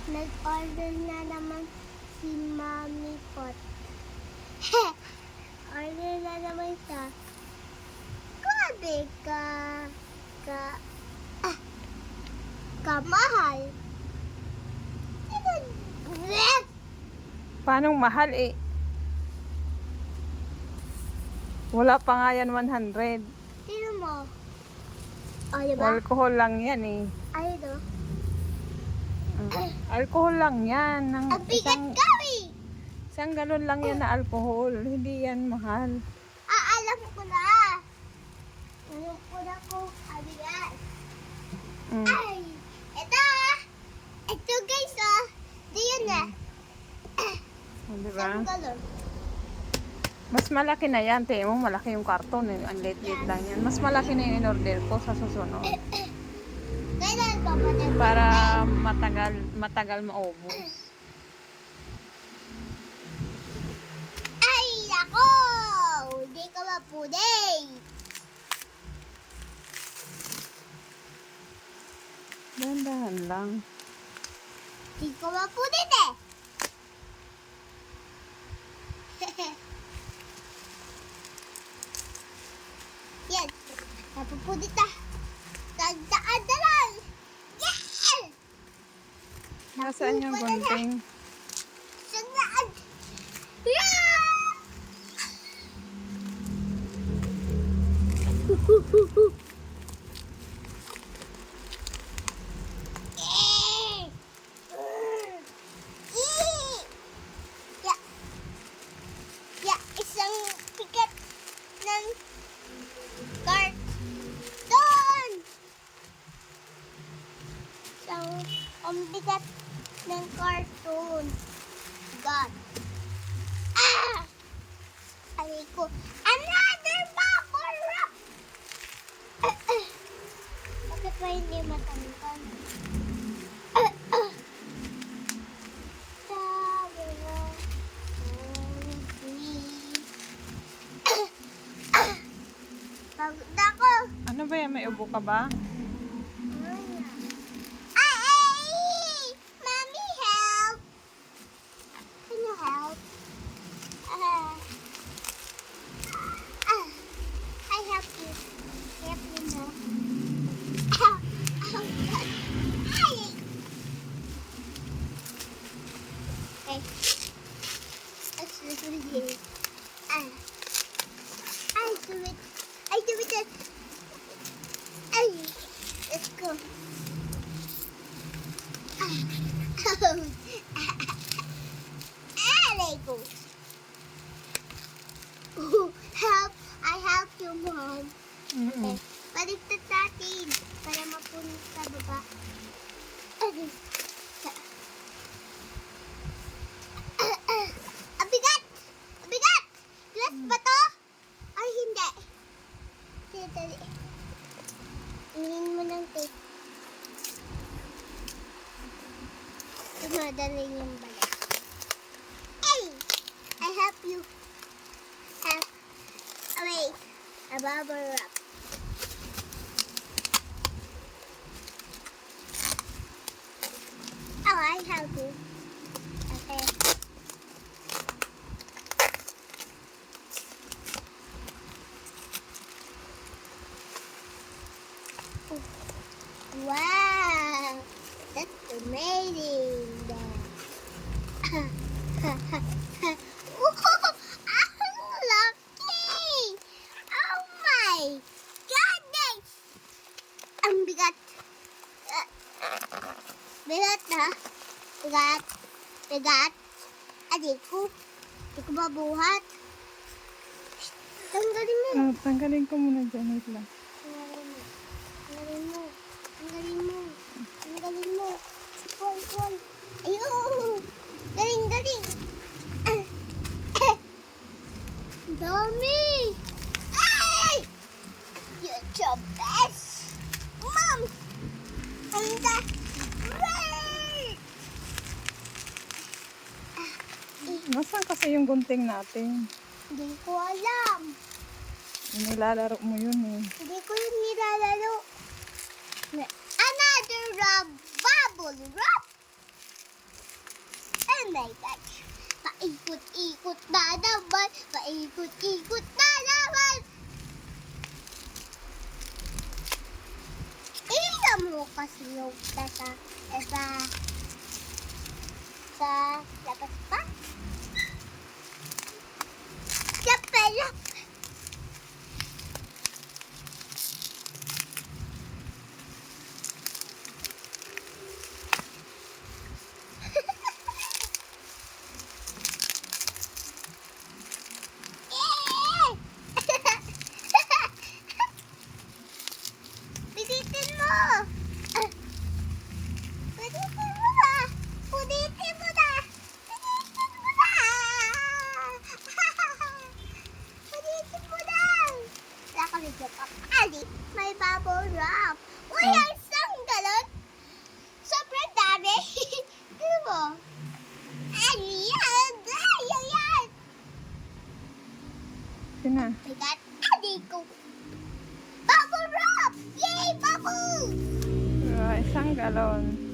Nag-order na naman si Mami Pot. Order na naman siya. Grabe ah, kamahal. Bleh! Paano mahal eh? Wala pa nga yan 100. Tino mo. O, diba? Alcohol lang yan eh. Ay, no? Alcohol lang yan. Ang bigat kami! Isang galon lang yan na alcohol. Hindi yan mahal. Alam ko na. Alam ko na kung abigat. Mm. Ay! Ito! Ito guys, oh! Di yun na. Diba? Isang galon. Mas malaki na yan. Tingnan mo, malaki yung karton eh. Ang liit-liit lang yan. Mas malaki na yung in-order ko sa susunod. Kailan pa ba tayo? Para matagal maubos. Ay, nako! Hindi ka mapuday. Dahan-dahan lang. Hindi ka mapudit eh. Yan. Napupudit na. Tagdaan na lang. Yeah! Nasaan yung gunting? Saan? Yeah! Isang pikat ng karton. Isang bigat ng karton. God. Aray ko. Another bubble wrap! Bakit ba hindi matanggal? Sabi mo, pagod ako. Ano ba yan? May ubo ka ba? Ay! Mommy, help! Can you help? I help you. Help you now. Ay! Okay. Let's do it again. I do it. I do it. Ay! Let's go. There go. Help! I help you, Mom. Okay. Baliktad natin para mapunin sa baba. Abigat! Abigat! Glass ba to? Ay, hindi. Sige, dali. Ingin mo ng tape. Madali yung balik. Hey! I help you. Help. Oh, wait. A bubble wrap. Oh, I help you. Okay. Wow! That's amazing. Ang laki! Oh my goodness! Ang bigat. Bigat na. Bigat. Bigat. Adik ko. Hindi ko mabuhat. Tanggalin mo. Tanggalin ko muna dyan. Wait lang. Tanggalin mo. Tanggalin mo. Tanggalin mo. Puan. Ayun. Galing, galing. Dami. Ay! You're the best. Mom. And the great. Nasaan kasi yung gunting natin? Hindi ko alam. Nilalaro mo yun eh. Hindi ko yun nilalaro. Another bubble wrap. my gosh. Paikot-ikot na naman. Paikot-ikot na naman. Tingnan mo kasi yung sa labas pa. Sa pala. Piditin mo! Piditin mo na! Piditin mo na! Piditin mo na! Piditin mo na! Wala kami joke up. Ali, may bubble wrap. Uy, Oh. ang isang galon! Sobrang dami! Tignan mo! Ali, yan! Ayaw yan! Sina? Bigat, ali ko! Bubble wrap! Yay, bubble! Isang galon.